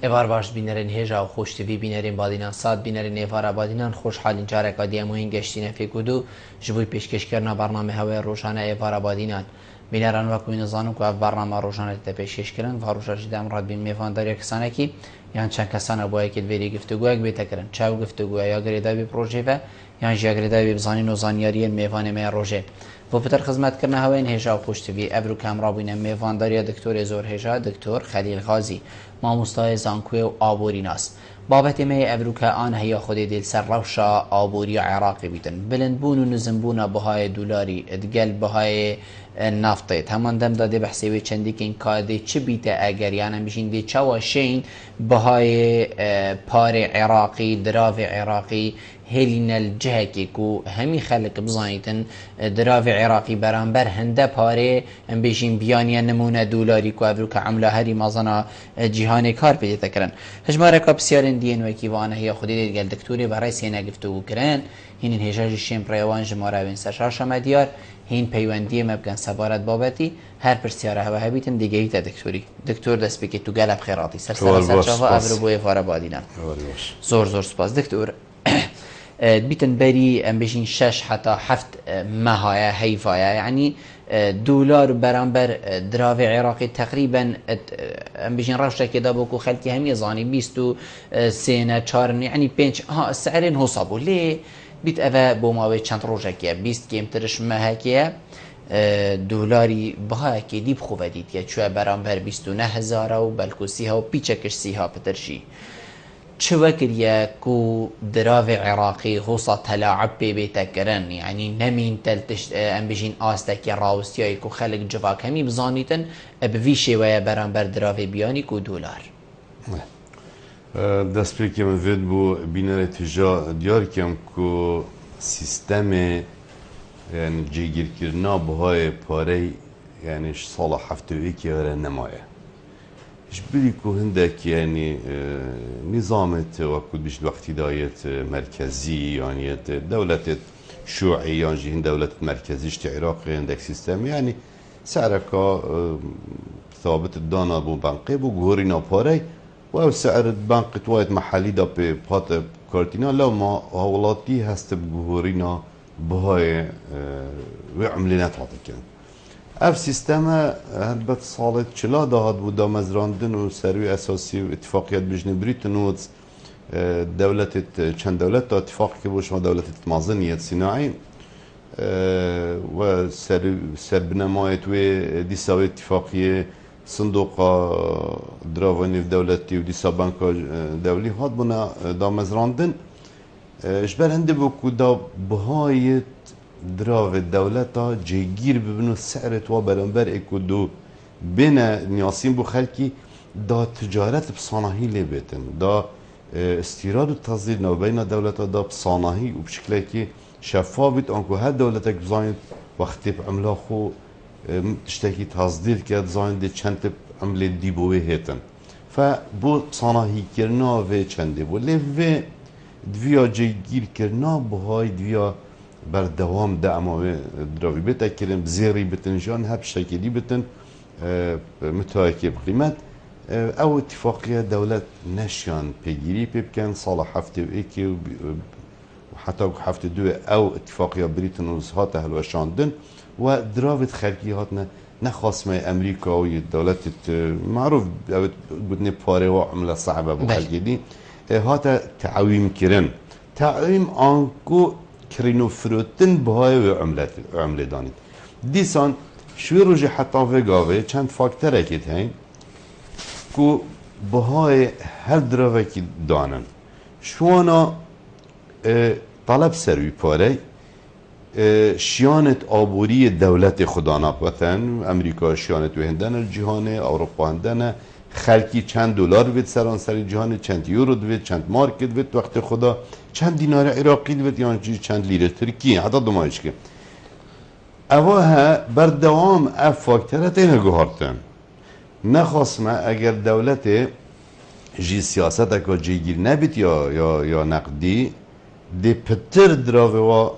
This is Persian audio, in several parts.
ئێوار باش بینەرن هێژا و خۆشتوی بینەرین بادینان سات بینەرین ئێوارە بادینان خۆشحالین جارێکا دیەموین گەشتینە فێکود و ji بووی پێشکەشکردنا بەرنامە هەوەیە ڕۆژانە ئێوارە بادینان بینەران وەکوی نەزانم و بەرنامە ڕۆژانە دە پێشکەشکردن و ڕۆژەژی دامڕات بین میێڤاندەریە کەسانێکی یان چەند کەسانە بۆ یەکێت وێری گفتوگویەک بێتەکردن چاو گفتوگووە یا گرێداوی پرۆژێڤە یان ژیاگرێداوی بزانین و زانیاریە میێڤانێمەیە ڕۆژێ بۆ پتر خزمەتکردنە هەوەین هێژا و خۆشتوی ئەبر و کامڕابووینە میێڤاندەریە دکتۆرێ زۆر هێژا دکتۆر خەلیل غازی مامۆستای زانکوێ و ئابووری ناس بابەتی مەیە ئەبروکە ئان هەیە خودێ دێت سەر ڕەوشە ئابووری عێراقی بیتن بلندبوون و نزمبوونە بەهای دولاری ئەدگەل بەهای نافتێت هەمان دەمدا دێ بەحسێوی چەندێکین کادێ چ بیتە ئەگەر یانە بژین دێ چاوە شین بەهای پارێ عێراقی دراوێ عێراقی هێلینە جهێکێک و هەمی خەلک بزانیتن دراوێ عێراقی بەرامبەر هەندە پارێ ئەم بێژین بیانیە نمونە دولاری کو ئەبروکە عەملا هەری مازەنا جیهانێک کار پێدێتەکردن هەژمارێکە پرسیارن دیێنوەکی وانە هەیە خودی دێتگەل دکتوری بەڕای سێنە گفتوگوکردن هینن هێژاژی شێم ڕێوان ژمارەوێن سەر شاشەمە دیار هین پەیوەندیە مەبگەن سەبارەت بابەتی هەر پرسیارە هەوە هەبیتن دیگەیتە دکتوری دکتۆر دەست بکەیت و گەلە بخێڕاتی سەرسەرچاوە ئەبرو بۆ ئێوارە بادینان زۆر زۆر سوپاس دکتۆر بیتن بەری ئەم بژین 6 حتا 7 مەهایە هەیڤایە یعنی دولار بەرامبەر دراوێ عێراقی تقریبا ئەم بژین ڕەوشتێکێدا بۆکو خەلکی هەمیە زانی 23 چارن یعنی 5 سعرێن هۆسا بوو لێ بیت ئەvە بۆ ماوەی چەند ڕۆژێکیە 20 کێمترش مەهەکەیە دولاری بەهایەکی دی بخۆڤە دیتە کوێ بەرامبەر 29,000 و بەلکوسیها و پیچەکەش سیها پترشی چ وەکریە و دراوێ عێراقی هۆسا تەلاعب پێ بێتەکردن یعنی نەمین تەلتشت ئەم بژین ئاستێکی ڕاوستیایك و خەلک جڤاک هەمی بزانیتن بڤی شێوەیە بەرامبەر دراوێ بیانیک و دولار دەستپێکی من vêt bû bînerê tija diyarkem ku sîstemê yani cêgirkirina bihayê parey yani sala heftewekê were nemaye ji birî ku hindekî yani nîzamet wekû dijî wextîdayet merkezî yaniyet dewletê şûî yan jî hin dewlet merkezî ji Iraqê hindek sîstemê yani sereka thabit dana bû banqê bû guhorîna parey و سعر بانك توایت محلی دا پی پات کارتینا لما هولاتی هست بگوهرینا بهای و عملینات هاتکن اف سیستم هلبت سالت چلا دهات بود دا مزراندن و سروی اساسی و اتفاقیت بجن بریتن و دولت چند دولت دا اتفاقی که بوش ما دولت مازنیت صناعی و سربنمایت و دیساوی اتفاقیه صندوق دراوانی دولتی و دیسا بانکا دولی هات بنا دا مزراندن جبر هنده بکو دا بهایت دراو دولتا جیگیر ببنو سعرت و برانبر اکو دو بین نیاسین بو خلکی دا تجارت بصاناهی لی بیتن دا استیراد و تصدیر نو بین دولتا دا بصاناهی و بشکلی که شفاف بیت آنکو هر دولتا بزاین وقتی بعملا خو تشتكي تصدير كات زاين دي چند عملة ديبوه هيتن فبو صناهي كرنا و چند بو لي و دویا جيگير كرنا بهاي دویا بردوام دعمه دراوي بيتا كرن بزيري بتن جان هب شكلي بتن متواكي بقيمت او اتفاقية دولت نشان بيجيري بيبكن صالح هفته ايكي وحتى هفته دو او اتفاقية بريتن وزهات هلوشاندن و دراوت خلقی هاتنا نخواستم امریکا و دولت معروف بودنی پاره و عمله صعبه بو خلقی دی هاتا تعویم کرن تعویم آنکو کرینو فروتن بهای و عمله دانید دیسان شوی روژی حتی وگاوه چند فاکتره که هین که بهای هر دراوه که دانن شوانا طلب سروی پاره شیانت آبوری دولت خدانا وطن امریکا شیانت و هندن جهانه اروپا هندن خلکی چند دلار وید سرانسر جهان چند یورو وید چند مارکت وید وقت خدا چند دینار عراقی وید یعنی چند لیره ترکی حتی دمایش که اوها بردوام اف فاکترات اینه گوهارتن نخواستم اگر دولت جی سیاست اکا جیگیر نبید یا نقدی دی پتر دراوه و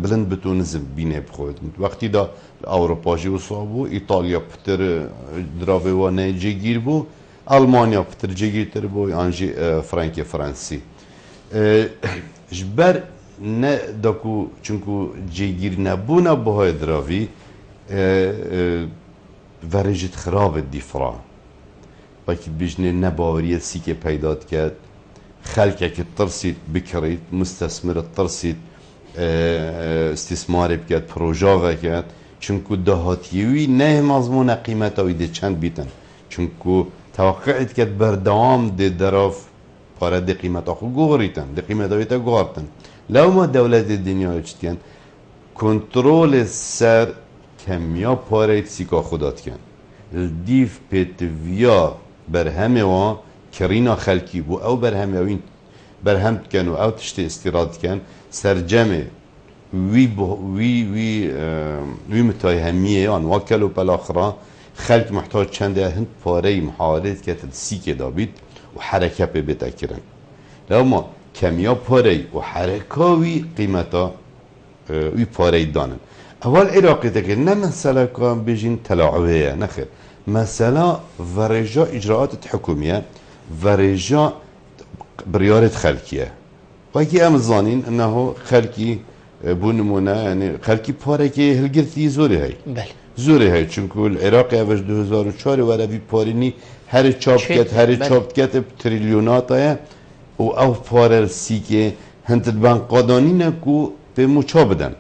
بلند بتونزم بینه بخوید وقتی دا اروپا جی وصابو ایتالیا پتر دراوه و نجیگیر بو ألمانيا بتر جيجيتر بو أنجي فرانكي فرنسي جبر نه داكو چونكو جيجير نبونا بهاي دراوي ورجت خراب الدفرا باكي بيجني نباورية سيكي پیدات كد خلقك ترسيد بكريت مستثمر ترسيد استثمار بكد پروژه كد چونكو دهاتيوي نه مضمون قيمته ويده چند بيتن چونكو توقعت كد بردوام دي دراف پاره دي قيمته خو گوهريتن دي قيمته ويده گوهرتن لو ما دولت الدنيا اجتين كنترول سر کمیا پاره سیکا خودات کن الدیف پیتویا برهمه و کرینا خلکی بو او برهمه وین برهم کن و او تشتی استیراد کن سرجمه وی متایهمیه آن وکلو بالاخره خلق محتاج چنده هند پاره محاولت کتل سیکه دابید و حرکه پی بتاکرن لو ما کمیا پاره و حرکاوی قیمتا وی پاره دانن اول عراقی تکر نه مسئله کام بيجين تلاعبية نخير مسألة ورجاء اجراءات حكومية ورجاء بريارة خلقية وكي امزانين انه خلقي بونمونه يعني خلقي باركي هلقرتي زوري هاي بله زوري هاي چونكو العراقي اوش 2004 ولا في باريني هر چاپ كت هر چاپ كت بتريليونات هاي و او پار سيكي هنت البنك قادانين كو به مچا بدن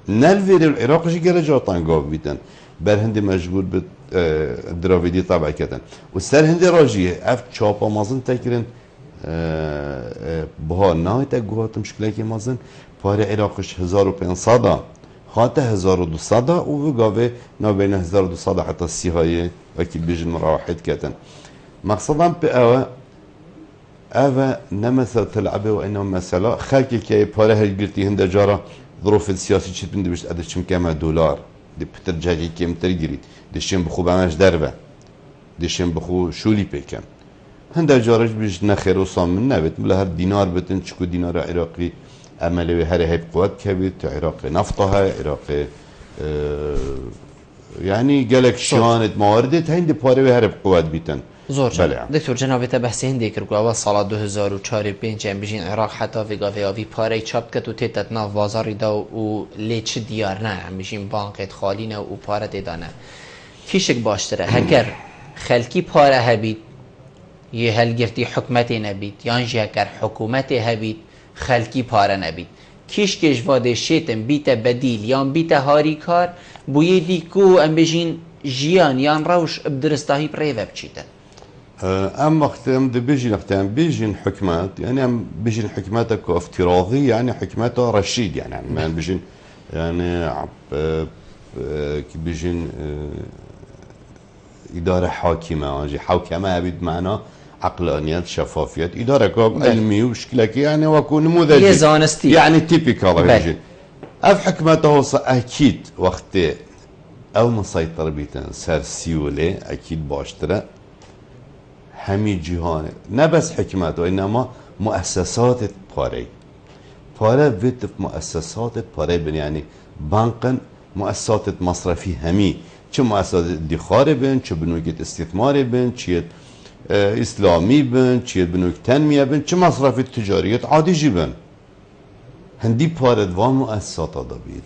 نلویر العراق جی گره جاتان گاو بیتن بر هندی مجبور به دراویدی طبع کردن و سر هندی راجیه اف چاپا مازن تکرن بها نهایت گوهات مشکلی که مازن پاره عراقش 1500 خاطه 1200 و گاوه نابین 1200 حتی 30 های وکی بیجن مراحت کردن مقصدم به اوه نمثل تلعبه و اینه مثلا خلقی که پاره هلگرتی هنده جارا ظروف السياسي چت بنده بيشت ادش كم دولار دي بتر جاكي كم ترجري دشين بخو بامش دربه دشين بخو شولي بكم هنده جارج بيش نخير وصام من نبت بلا هر دينار بتن چكو دينار عراقي عملي هر هيب قوات كبت عراقي نفطها عراقي يعني قالك شانت مواردت هندي باري هر قوات بيتن زور دکتر جنابت بحث هندی کرد که اول سال 2004 5 ام بیشین عراق حتی وی پاره چاپ کرد و تیتت ناف بازاری دا و لیچ دیار نه ام بیشین بانکت خالی نه و پاره دیدانه کیشک باشتره هکر خلکی پاره هبید یه هلگرتی حکمتی نبید یانجی هکر حکومتی هبید خلکی پاره نبید کیشکش واده شیتم بیت بدیل یان بیت هاری کار بویه دیکو ام بیشین جیان یان روش بدرستاهی پریوه بچیتن ام وقتهم دي بيجين حكمات يعني ام بيجين حكماتك افتراضي يعني حكماتها رشيد يعني ما بيجين يعني كي بيجين اداره حاكمه حوكمه بمعنى عقلانيات شفافيات اداره علمي وشكلك يعني وكون نموذجي يعني تيبيكال بيجين اف حكمته اكيد وقت او مسيطر بيتن سر سيوله اكيد باشتره همي جهانه نه بس حكمت وإنما مؤسسات پاره ويت مؤسسات پاره بن يعني بانقن مؤسسات مصرفي همي چه مؤسسات ادخار بن چه بنوك استثمار بن چه اسلامي بن چه بنوك تنمية بن چه مصرف تجاريات عادي جي بن هندي پاره دوان مؤسسات دا بید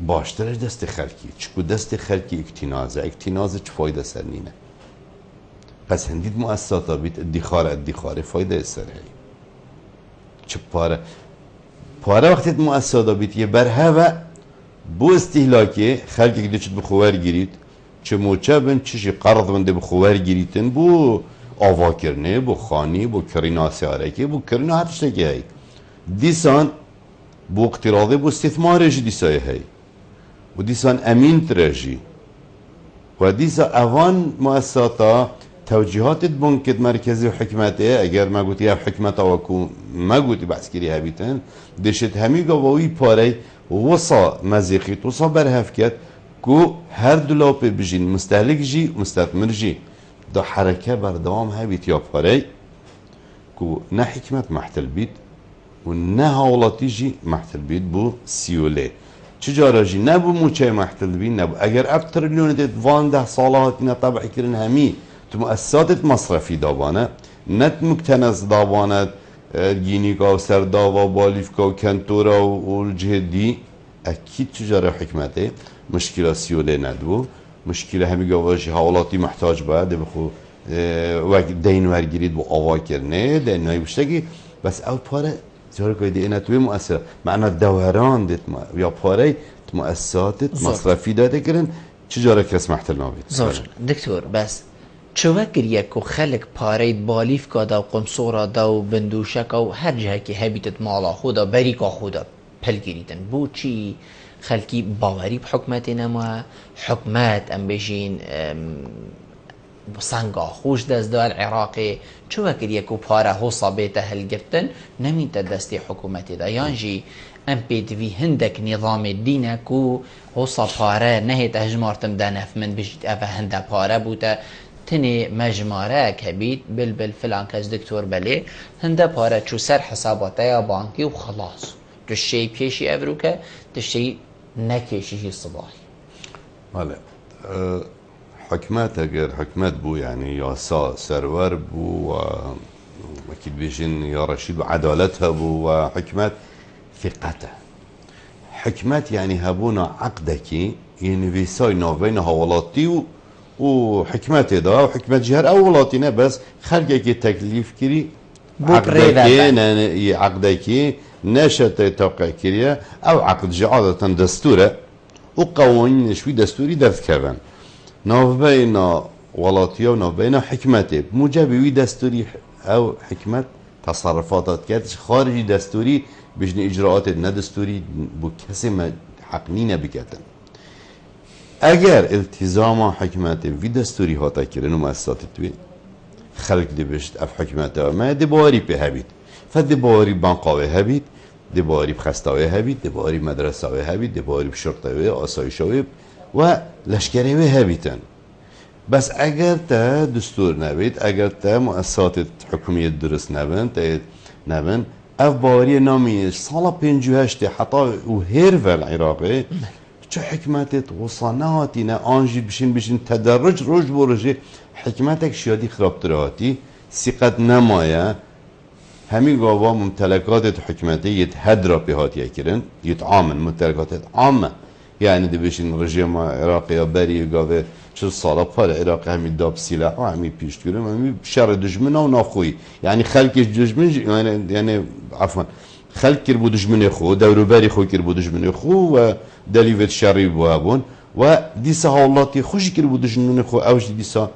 باشترش دست خلقي چكو دست خلقي اكتنازه چه فايده سرنينه پس هندید مؤسسات بید ادخار فایده سره چه پاره وقتی مؤسسات بید یه برهوه بو استهلاکی خلقی که چه بخوار گیرید چه موچه بند چه قرض بنده بخوار گیریدن بو آوا کرنه بو خانی بو کرینا سیارکی بو کرینا هر تشتکی هی دیسان بو اقتراضی بو استثمارش دیسای هی و دیسان امین ترجی و دیسا اوان مؤسساتا توجيهات بنك مركزي وحكمته اگر ما قلت يا حكمته وكو ما قلت بعسكري هابيتن دشت همي قوي باري وصا مزيقيت وصا برهفكت كو هر دولاب بجين مستهلك جي ومستثمر جي دا حركه بردوام هابيت يا باري كو نه حكمت محتل بيت ونه هاولاتي جي محتل بيت بو سيولي چجارا جي نبو موچه محتل بيت نبو اگر اب تريليون ديت وان ده صالحات طبع كرن همي مؤسسات مصرفی دابانه نت مكتنز دابانه جينيكا وسرداوا وباليفكا وكنتورا والجهدي اكيد تجاره حكمته مشكله سيوله ندو مشكله همي گواجي حوالاتي محتاج بعد بخو دين ورگيريد بو آوا کرنه دينای بشتگي بس او پاره جاره که دی اینه توی مؤثره معنا دوران دیت یا پاره مؤسسات مصرفی داده کرن چجاره کس محتل نابید زور دکتور بس چوکر یکو خلق پاره بالیف کادا و قمصورا دا و بندوشک و هر جه که هبیتت مالا خودا بریکا خودا پل گریدن بو چی خلقی باوری بحکمت نما حکمت ام بجین سنگا خوش دست دار عراقی چوکر یکو پاره حوصا بیتا هل گرتن نمین تا دستی حکومتی دا یانجی ام پیدوی هندک نظام دینه کو حوصا پاره نهیت هجمارتم دا نفمن بجید اوه هنده پاره بوده تنی مجماره کبید بل فلان کس دکتور بله هنده پاره چو سر حساباته یا بانکی و خلاص دشتی پیشی افرو که دشتی نکیشی صباحی بله حکمت اگر حکمت بو يعني ياسا سرور بو و اكيد بيجين يا رشيد وعدالتها بو وحكمت ثقته حكمت يعني هبونا عقدكي يعني فيساي نوفين هولاتي وحكمت دا وحكمت جهر اولاتينا بس خلقك تكليف كري عقدكي نشأت توقع كريا او عقد عادة دستوره وقوانين شوي دستوري درس كفن نوفينا ولاتيا ونوفينا حكمته موجب وي دستوري او حكمت تصرفاتات كاتش خارجي دستوري بجن اجراءات ندستوري بو كسي ما حقنينه بكتن اگر التزام حكمته في دستوري هاتا كرن ومؤسسات توي خلق دي بشت اف حكمته ما دي باري به هبيت فدي باري بانقاوي هبيت دي باري بخستاوي هبيت دي باري مدرساوي هبيت دي باري بشرطاوي آسایشاوي و لشکری و هبیتن بس اگر تا دستور نبید اگر تا مؤسسات حکومیت درست نبن اف باری نامیش سال 58 حتی و هیر و العراقی چه حکمتت وصاناتینا آنجی بشین تدرج روش برجی حکمتک شیادی خرابتر هاتی سیقت نمایه همین گاوا ممتلکات حکمتی يتهد را بهاتیه کرن يتعامل ممتلکات عامه يعني دي بيشين رژیم عراقی بری گاوه چه سالا پار عراقی همی داب سلاح و همی پیش گیرم همی شر دشمن و ناخوی يعني خلقش دشمن يعني عفوا خلق كربو دشمن خو دورو بری خو كربو دشمن خو و دلیوت شری بوابون و دیسا حالات خوش كربو دشمن خو اوش دیسا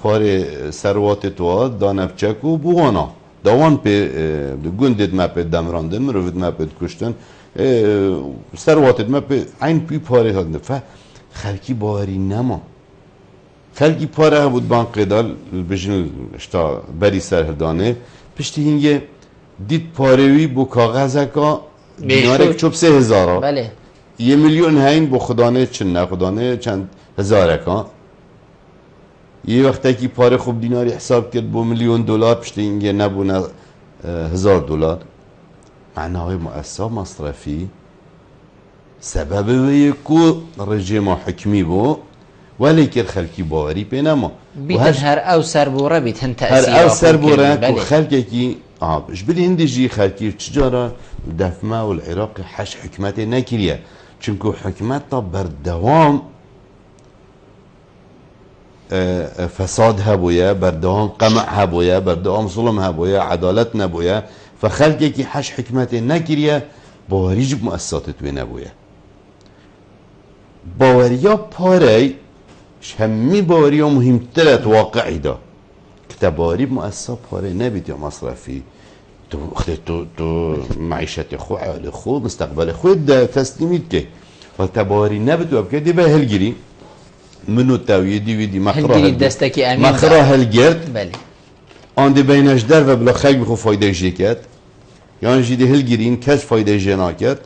پار ثروات تو دانفچک و بوانا دوان په گوندت ما په دمراندن مروت ما په کشتن ثرواتت ما په عین پی پاره هدن ف خلکی باوری نما خلکی پاره بود بان قدال بجن اشتا بری سرهدانه پشتی هنگه دید پارهوی بو کاغذکا دینارک چوب 3000 بله 1 میلیون هین بو خدانه چند خدانه چند هزارکا یه وقتی که پاره خوب دیناری حساب کرد با $1,000,000 پشت اینگه نبونه $1,000 معنای مؤسسه مصرفی سبب ویکو رژیم حکمی بو ولی که خلکی باوری بینما بیتن هر او سربوره بیتن تأثیر هر او سربوره که خلکی که اش بلی هندجی خلکی چجارا دفمه و العراق حش حکمت نکریه چونکو حکمت تا بردوام فساد هبويا بردوام قمع هبويا بردوام ظلم هبويا عدالت نبويا فخلقي كي حش حكمتي نكريا باوريج مؤسسات توي نبويا باوريا باري همي باوريا مهمترت واقعي دا كتباري بمؤسسة باري نبيت يا مصرفي تو معيشة خو عالي خو مستقبل خو دا تسليميت كي فالتباري نبت وابكي بقى هالجري منو تاويدي ويدي مخرا هالجرد بله آن دي بينش در و بلا خلق بخو فايده جيكات يعني جيدي هالجرين كاش فايده جيناكات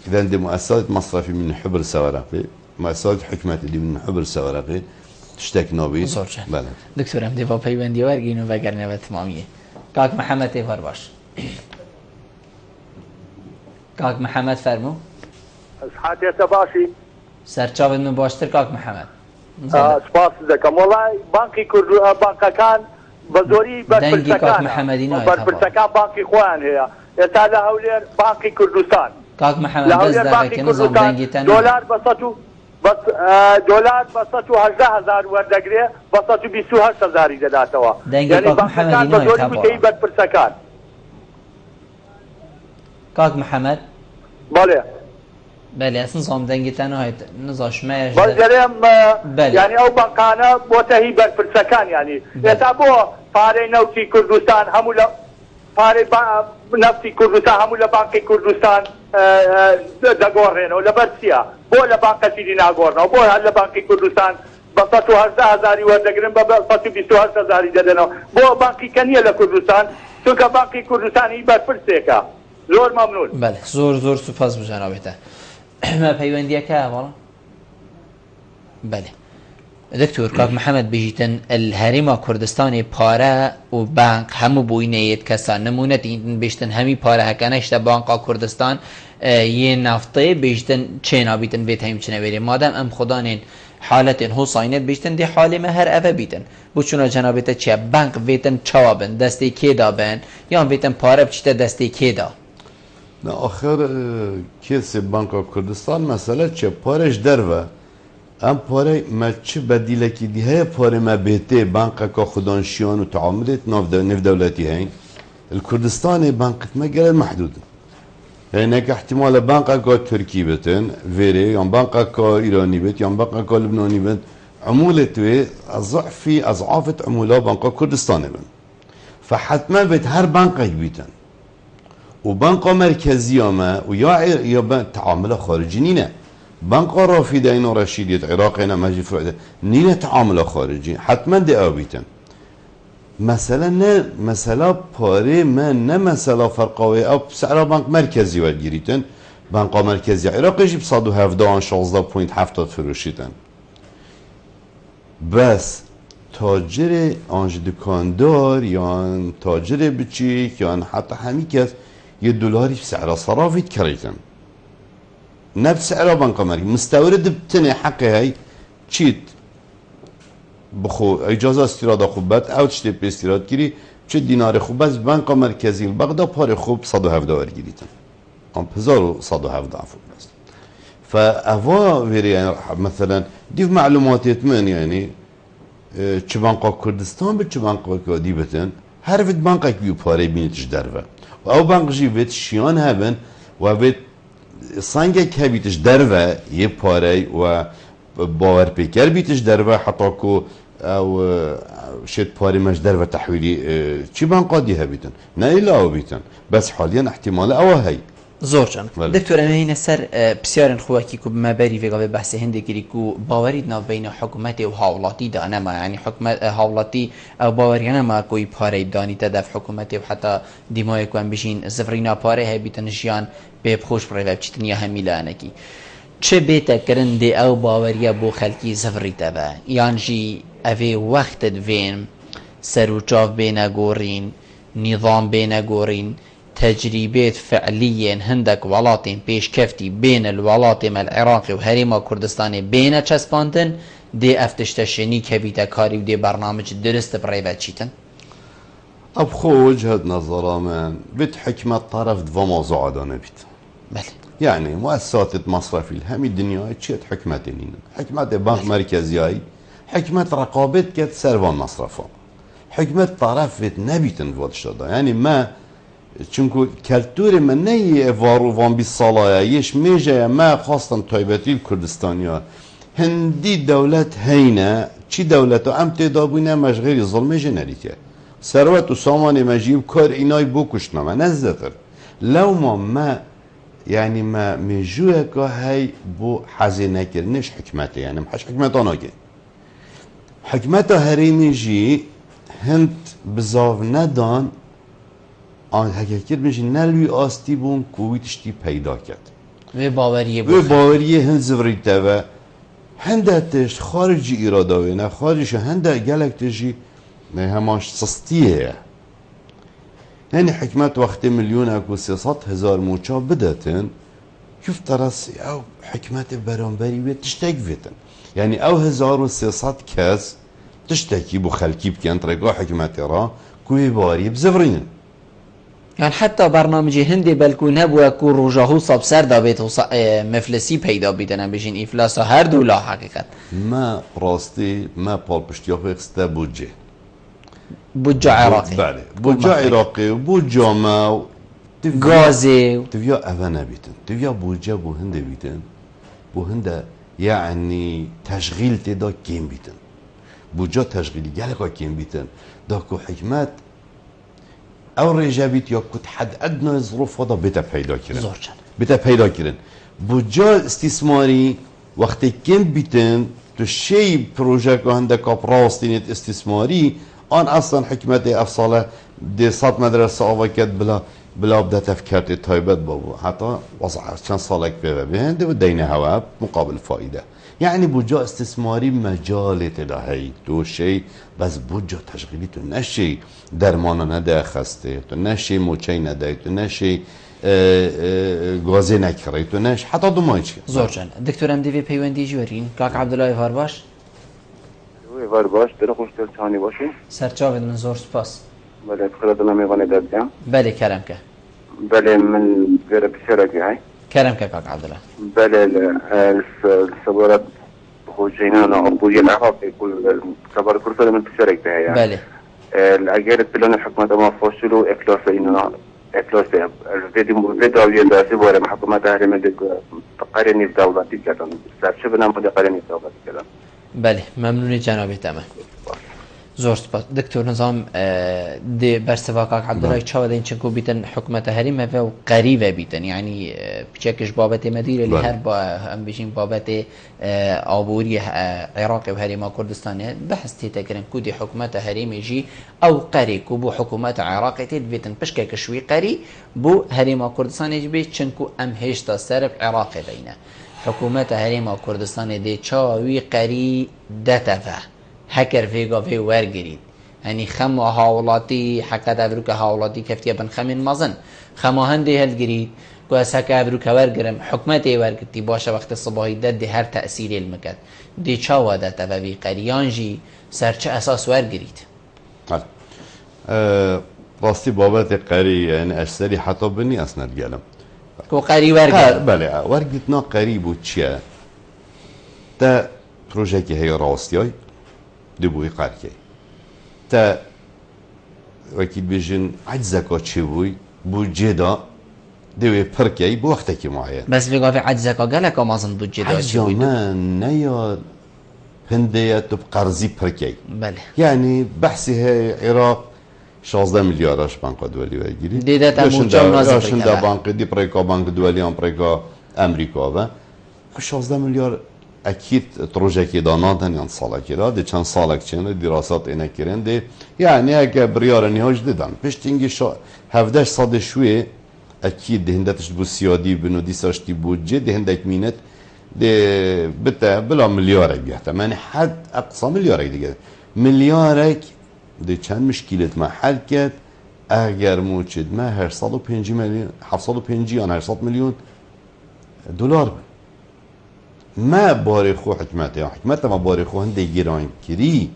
إذا دي مؤسسات مصرفي من حبر سوارقي مؤسسات حكمتي دي من حبر سوارقي تشتك نابيد بله دكتور هم دفاع پیوندی ورگینو وگرنه و تمامیه کاک محمد تیفار باش کاک محمد فرمو از حاتیت باشی سرچاوت من باشتر کاک محمد سپاس دەکەم وڵای بانکی بانکەکان بە زۆری بەرپرسەکان بانکی خۆیان هەیە ئێستا لە هەولێر بانکی کوردستان لە هەولێر بانکی کوردستان دۆلار بە دۆلار بە 118,000 وەردەگرێ بە 128,000 دەداتەوە یعنی بانکەکان بە زۆری وتەی بەرپرسەکان. کاک محەممەد بەڵێ بەێ ئەسن زۆم دەنگیتان هایت نزاشمە بەڵێم ینی ئەو بانکانە بۆتە هی بەرپرسەکان ینی ئێستا بۆ پارەی نەوتی کوردستان هەموو لە پارەی نەفتی کوردستان هەموو لە بانکی کوردستان دەگۆڕێنەوە لەبەر چییە بۆ لە بانکەچیری ناگۆڕنەوە بۆ هەر لە بانکی کوردستان بە 118,000 وەردەگرن بە 128,000 دەدەنەوە بۆ بانکی کەنیە لە کوردستان چونکە بانکی کوردستانی بەرپرسێکە. زۆر مەمنون. بەێ زۆر سوپاس بژاناوێتە پەیوەندیەکە بەڵام بەێ دکتور کاک محەممەد بژیتن هەرێما کوردستانی پارە و بانک هەموو بووینەیەت کەسان نمونەتی بێشتن هەمی پارەهەکانەشتە بانقا کوردستان یە نافتەیە بێژتن چێ نابیتن بێت هەیم چنەوێری مادەم ئەم خوددانێن حالەتێن هۆساینەت بێشتن دێ حالێمە هەر ئەvە بیتن بۆ چونە جەنابێتە چیە بانک بێتن چاوا بن دەستی کێدا بن یان بێتن پارە بچیتە دەستی کێدا. آخر کسی بانکا کردستان مثلا چه پارش دروه ام پاره ما چه بدیلکی دی های پاره ما بهته بانکا که خودانشیان و تعاملات نف دولتی هین الکردستان بانکت ما گره محدود یعنی که احتمال بانکا که ترکی بتن ویره یا بانکا که ایرانی بت یا بانکا که لبنانی بت عمولت وی ضعفی اضعافت عمولا بانکا کردستان بن فحتما بت هر بانکا بیتن و بانقا مرکزی ما و یا تعامل خارجی نینه بانقا رافیده اینا رشیدیت عراق اینا مجی فرعده نینه تعامل خارجی حتما ده آبیتن مثلا نه مثلا پاره من نه مثلا فرقاوی او سعر بانک مرکزی ود گیریتن بانقا مرکزی عراق جیب 117.70 فروشیتن بس تاجر آنج دکاندار یا تاجر بچیک یا حتی همی کس $1 بسعر صرافي تكريتن نفس سعر بنك مركزي مستورد بتني حقي هاي تشيت بخو اجازه استيراد خوبات او تشتي باستيراد كيري تشي دينار خوب بس بنك مركزي بغداد بار خوب 117 گیریتن ام 1170 عفوا بس فاوا فيري يعني مثلا ديف معلومات من يعني چه بنك كردستان به چه بنك ديبتن هر فيت بنك بيو باري بينتش درفه او بانک جی ویت شیان هبن و ویت سانگه که بیتش دروه یه پاره و باور پیکر بیتش دروه حتی که او شد پاره مش دروه تحویلی چی بانقا دی هبیتن نه ایلا او بیتن بس حالیا احتمال او هی زۆر چەند دکتۆر ئەمەینە سەر پرسیارن خۆکی کو بمەبەری وێگەڵێ بەحسێ هەندێکیری و باوەریت ناوبینە حکوومەتی و هاوڵاتیدا نەما ینی هاوڵاتی ئەو باوەریانەما کۆی پارەی دانیتە دەف حکوومەتی و حتا دیمایەکوان بژین زڤرینا پارەی هەبیتن ژیان پێ بخۆش بڕێوە بچیتن یا هەمی لایەنێکی چه بێتەکردن دێ ئەو باوەریە بۆ خەلکی زڤریتەبە یانژی ئەvێ وەختت vێن سەر و چاو بێنە گۆڕین نیظام بێنە گۆڕین تجربات فعليا هندك ولاتين بيش كفتي بين الولاتين العراقي وهريما كردستاني بين چسباندن دي افتشتشني كبيتا كاري ودي برنامج درست بريفا تشيتن ابخو وجهة نظر من بيت حكمة طرف دفا موضوع دانا بيت بله يعني مؤسسات مصرفي الهمي الدنيا تشيت حكمتين حكمة بنك مركزي حكمة رقابت كت سرفان مصرفه حكمة طرف نبيتن فوتشدا يعني ما چونکو کلتور من نه وارو وان بی سالایه یش میجه ما خواستم تایبتی کردستانیا هندی دولت هینه چی دولت ام تدابونه مشغلی ظلم جنریته ثروت و سامان مجیب کار اینای بکشنه من نزدتر لو ما يعني ما مجوه که هی بو حزینه کرنش حکمته يعني محش حکمته ناگه حکمته هریمی جی هند بزاو ندان آن حقیقت میشه نلوی آستی بون کوی تشتی پیدا کرد و باوریه و باوریه هند زوریته و هندتش خارجی اراده و نه خارجش هنده گلکتشی نه همانش سستیه یعنی حکمت وقتی میلیون اکو 300,000 موچا بدتن شوف ترسي او حكمت برانبري بيت تشتاق فيتن يعني او 1300 كاس تشتكي بو خلكي بكين طريقو حكمتي را كوي باري بزفرين يعني حتى برنامج هندي بلكون هبو كو روجاهو صاب سر دابيت مفلسي پیدا بیدن بجین افلاس هر دولا حقیقت ما راستي ما بال بشتياخ اخستا بوجه بوجه عراقي بله بوجه عراقي وبوجه ما غازي تبيا أفنا بيتن تبيا بوجه بو هند بيتن بو هند يعني تشغيل تدا كيم بيتن بوجه تشغيلي قالك كيم بيتن داكو حكمات او رجابيت يا كنت حد ادنى ظروف هذا بيتا پیدا كرن بيتا پیدا كرن بوجه استثماري وقت كم بيتن تو شيء بروجه عندك براستينت استثماري آن اصلا حكمت افصاله دي صد مدرسه آوکت بلا بدا تفكرت تايبت بابو حتى وضع چند سالك بهنده و دين هوا مقابل فائده يعني بوجه استثماري مجال تلاهي تو شيء بس بوجه تشغيلي تو نشي درمانه نده خسته تو نشي موچي نده تو نشي غازي نكري تو نش حتى دو مايش زور جان دكتور ام دي في پیوندی جورین کاک عبدالله فارباش فارباش در خوش دلتانی باشین سرچاوید من زور سپاس بله بخیر دلم میوانه دادم بله کرم که بله من غير بشاركي هاي کرم که کاک عبدالله بله الصبرات خوشينا عبودية العراق يقول كبار كرسة من تشارك بها يعني بله الأجيال بلون الحكومة ما فشلوا إكلاس إننا إكلاس الفيديو يدرس ولا محكومة هذه من تقارني في دولتي كذا شبنا مدة قارني في دولتي كذا بله ممنونی جناب تمام زور سپاس دکتر نظام دی برسوا کاک عبدالله چاو دین چنکو بیتن حکومت هریم و قریبه بیتن یعنی بچکش بابت مدیر اللي هر با هم بيجين بابت عبوري عراق و هریم کردستان بحث تيتكرن كودي حكومت هریم يجي او قري كوبو حكومت عراق تيت بيتن بشكك شوي قري بو هریم کردستان يجي بي چنكو ام هشتا سرب عراق بينه حکومت هریم کردستان دی چاوی قری دتفه هکر فيگا في ورگرید یعنی خم هاولاتی حقیقت ابروک هاولاتی کفتیه بن خمین مزن خم هندی هل گرید که از هک ابروک ورگرم حکمتی ورگرتی باشه وقت صباحی دد هر تأثیری المکد دی چاوا دتفه وی قریانجی سرچه اساس ورگرید راستی بابت قری یعنی اشتری حتی بنی اسند گلم کو قری ورگرد بله ورگتنا قری بود چیه تا پروژه که هی راستیای دبوی قرکی تا وکیل بیشن عجزکا چی بوی بودجه دا دوی پرکی بو وقتی که معین بس فيگا في عجزکا گلکا مازن بودجه دا چی بوی من نیاد هندیه تو قرضی پرکی بله یعنی بحثی هی عراق 16 میلیاردش بانک دولی وگیری دیده تا موچم نازی پریکا بانک دی پریکا بانک دولی هم پریکا امریکا و 16 میلیارد اكيد تروجكي دانادن يعني صالك لا دي كان صالك كان دراسات انا كيرن دي يعني هكا بريار نهاج ددان باش تنجي شو هفداش صاد شوي اكيد دي هندتش بو سيادي بنو دي ساشتي بوجي دي هندك مينت دي بتا بلا مليار بيحتا يعني حد اقصى مليار دي مليارك دي كان مشكله ما حلكت اگر موجد ما 750 مليون 750 يعني 700 مليون دولار ما باري خو حكمته حكمته ما باري خو هندي جيران كري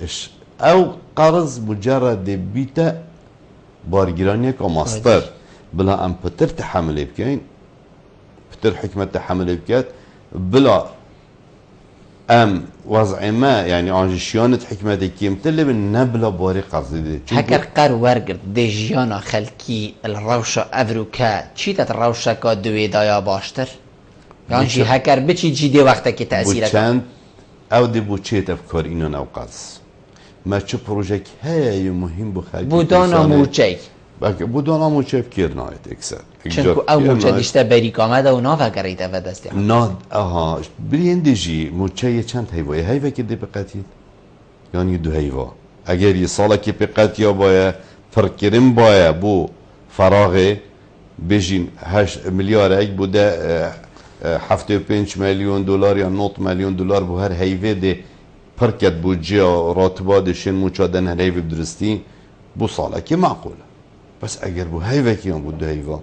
اش او قرض مجرد بيتا بارجيرانيك او ماستر بلا ام بتر تحمل بكين بتر حكمة تحمل بكات بلا ام وضع ما يعني عن شيانة حكمة كيم تلي من نبلا باري قرض دي هكر قر ورقر دي جيانا خلكي الروشة افروكا چيتت الروشة كا دوي دايا باشتر يعني جي هكر بچي جي دي وقتا كي تأثيرك بوچند او دي بوچيت افكار اینو نوقاز ما چه پروژه هاي مهم بخلق بودانا موچي بودانا موچي فكر نايت اكسر چنكو او موچي ديشتا بريك آمده و نافا کريتا و دستی ناد اها بريند جي موچي چند هيوه هيوه که دي بقاتيت يعني دو هيوه اگر يه سالا که بقاتيا بايا فركرم بايا بو فراغه بجين 8 مليار اك بوده 75 میلیون دلار یا 9 میلیون دلار بو هر هیوه ده پرکت بودجه راتبا دشین موچادن هر هیوه بدرستی بو ساله که معقوله بس اگر بو هیوه که هم بود هیوه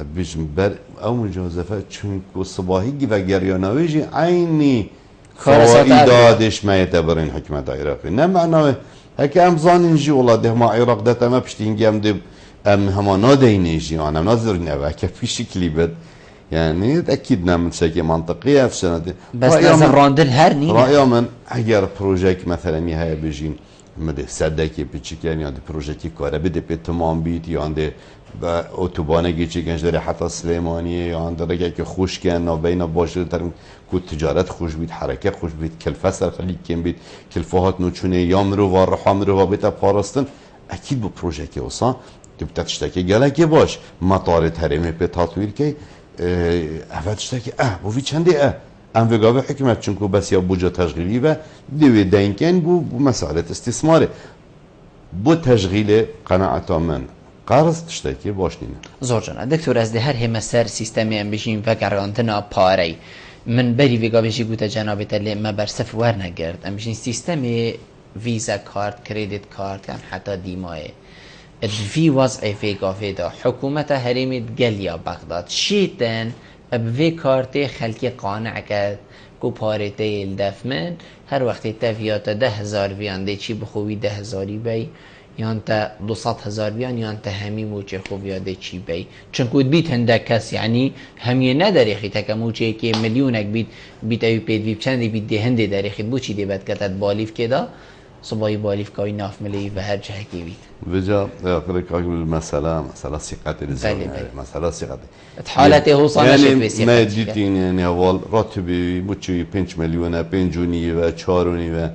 بیش بر او مجازفه چون کو صباحی و گریانویجی عینی فوائدادش ما يعتبرين حكمة عراقي نه معناه هک ام زانینجی ولاده ما عراق ده تمام پشتینگی هم ده ام هما نادینیجی آنم نازرینه و که في شكلي بد يعني اكيد نعمل شيء منطقي في سنه بس لازم راندن هر نينه رأي من اگر پروژه مثلا میهای بجین مده صدکی پیچیک یعنی آن پروژه کاره بده به تمام بیت یا آن با اتوبان گیچی گنج داره حتی سلیمانیه یا آن داره که خوش کن و بین باشه تر کو تجارت خوش بید حرکت خوش بید کلفه سر خلیق کن بید کلفه هات نوچونه یا مرو و رحا مرو و بیتا پاراستن اکید با پروژه که اصلا دبتا تشتکی گله که باش مطار تریمه به تطویر که اول تشتکی بوی چنده ام وگاوه حکمت چونکو بس یا بوجه تشغیلی و دوی دینکن بو مسئله استثماره بو تشغیل قناعتا من قرض تشتکی باش نینه زور جانا دکتور از ده هر همه سر سیستمی ام بشین و گرانتنا پاری من بری وگاوه جی گوتا جنابه تلی ما برسف ور نگرد ام بشین سیستمی ویزا کارت کریدیت کارت کن حتی دیمای في وضع في قافيدا حكومة هرمت قليا بغداد شيتن بفي كارتي خلقي قانع كد کو پارته الدفمن هر وقتی تفیات 10,000 بیان دی چی بخوی 10,000 بی یان تا 200,000 بیان یان تا همی موچه خوبیا دی چی بی چون کود بیت هنده کس یعنی همیه نداری خی تکا موچه که میلیونک بیت اوی پید ویب چندی بیت دی هنده داری خید بو چی دی بد کتت بالیف کدا صباحی بالیف کای ناف ملی و هر جه کی بیت وجا آخر کاری مسئله ثقت الزمان مسئله ثقت حالته هو صانع شد بسیار ما دیدین یعنی اول راتبی بچوی 5 میلیون 5 و 4 و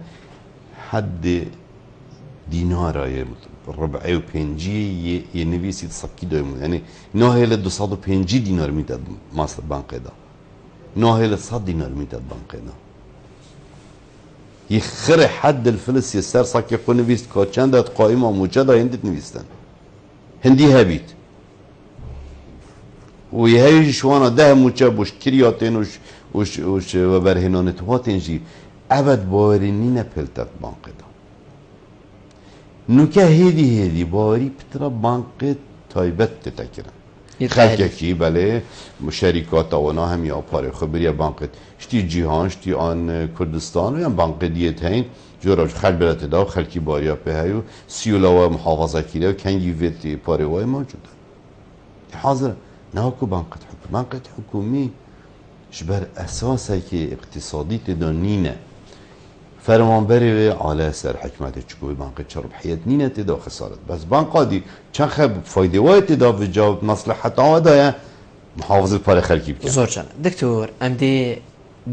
حد دینارای ربعی و 5 یه نویسید سکی دایم یعنی ناهل 205 دینار میداد مصر بانک دا ناهل 100 دینار میداد بانک دا يخري حد الفلس يسار صاك يكون نفيست كوتشان ده قائمة موجودة هندت نفيستن هندي هابيت ويهيج شوانا ده موجب وش كرياتين وش وبرهنان تواتنجي أبد بارنين بلتت بانك ده نوكا هدي باري بترا بانك تايبت تتكرن خلقی بله شرکات آوانا هم یا پاره خبری بانک شتی جهان شتی آن کردستان و یا بانک دیت هین جورا خل برات دا خلقی باریا به هیو سیولا و محافظه کیره و کنگی ویتی پاره وای موجوده حاضر نه کو بانک حکومی شبر اساسه که اقتصادی تدانینه فرمانبری عالی سر حکمت چکوی بانک چربحیت نینه تدا خسارت بس بانک قادی چند خب فایده وای تدا و جواب مصلحت آدایه محافظ پار خلکی بکن زور جان دکتور ام دی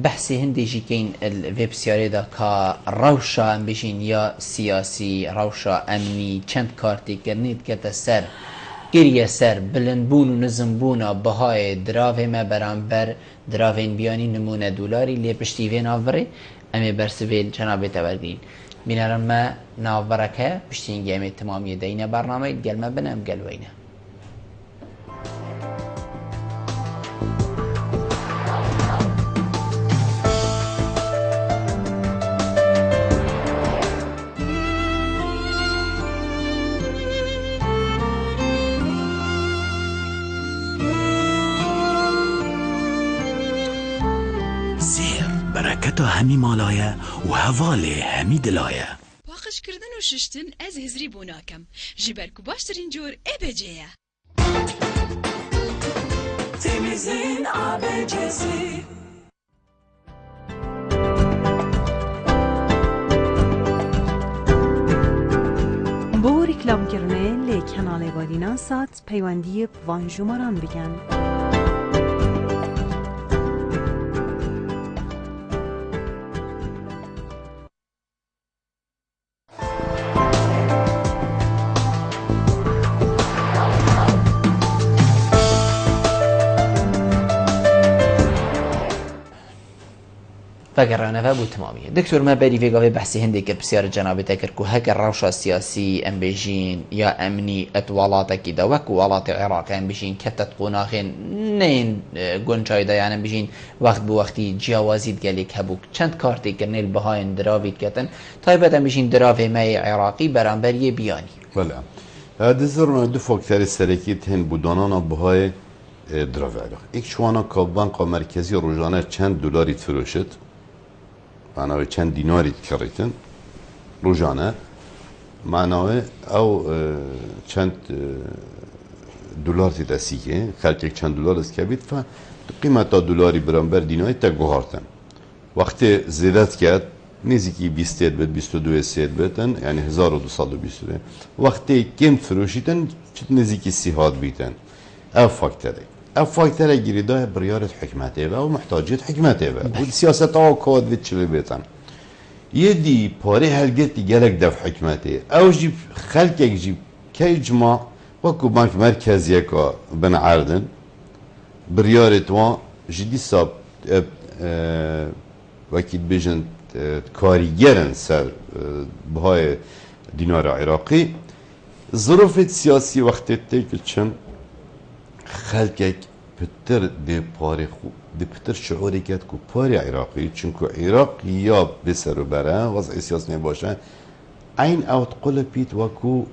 بحثی هندی جی کین الویب سیاره دا که روشا ام بشین یا سیاسی روشا امنی چند کارتی کرنید که تا سر گریه سر بلندبون و نزنبون بهای دراوه ما برانبر دراوه بیانی نمونه دولاری لی پشتیوه ناوره امی برسویل جناب تبردین بینارم ما ناورکه پشتینگی امی تمامی دینه برنامه گل ما بنام گل وینه برکت همی مالایه و هواله همی دلایه باقش کردن و ششتن از هزری بوناکم جبرکو باشترین جور ابجیه تمیزین ابجیسی بو ریکلام کرنه لی کانال بادینا سات پیوندی وانجوماران بگن فقرانه و بود تمامیه دکتر ما بری ویگاوی بحثی هندی که بسیار جنابه تکر که هک روشا سیاسی ام بیجین یا امنی اتوالاتا کی دا وک والات عراق ام بیجین کتت قناخین نین گنجای دا یعنی بیجین وقت بو وقتی جوازید گلیک هبوک چند کارتی کرنیل بهاین دراوید کتن تایبت ام بیجین دراوی مای عراقی برانبر یه بیانی بله دزرنا دو فاکتور سرکی تن بودانان بهای دراو عراق ایک شوانا که بانک مرکزی روزانه چند دلاری فروشت معناوی چند دیناری کریتن روزانه معناوی او چند دلار تدسیه خلق چند دلار است که بید و قیمت دلاری برانبر دیناری تا گوهارتن وقتی زیادت کرد نزدیکی 20 بید 22 سید بیدن یعنی 1220 وقتی کم فروشیدن نزدیکی 30 بیدن او فاکتره گیریده بریارت حکمته و محتاجیت حکمته و سیاست ها و کود وید چلی بیتن یه دی پاره هلگتی گلک دف حکمته او جیب خلق یک جیب که اجماع وکو بانک مرکزی که بن عردن بریارت و جدی ساب وکیل بیجن کاریگرن سر بهای دینار عراقی ظروف سیاسی وقتی تیکل چن خلقك بتر دي پاره خوب دي بتر شعوری کرد که پاره عراقی چونکه عراق یا بسر و بره وضع سیاسی نباشه این اوت قل پیت وکو